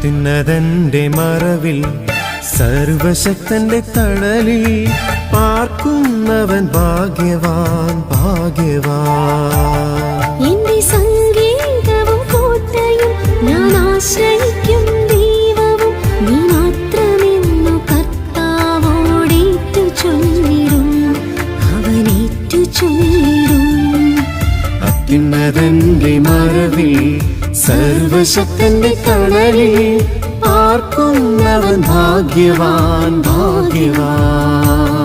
അത്യുന്നതന്റെ മറവിൽ സർവശക്തന്റെ തണലിൽ പാർക്കുന്നവൻ ഭാഗ്യവാൻ ഭാഗ്യവാൻ. എന്റെ സംഗീതവും കോട്ടയും ഞാൻ ആശ്രയിക്കും ദൈവവും നീ മാത്രമെന്നു കർത്താവോടേറ്റു ചൊല്ലിടും അവനേറ്റു ചൊല്ലിടും. അത്യുന്നതന്റെ മറവിൽ സർവശക്തന്റെ തണലിൽ പാർക്കുന്നവൻ ഭാഗ്യവാൻ ഭാഗ്യവാൻ.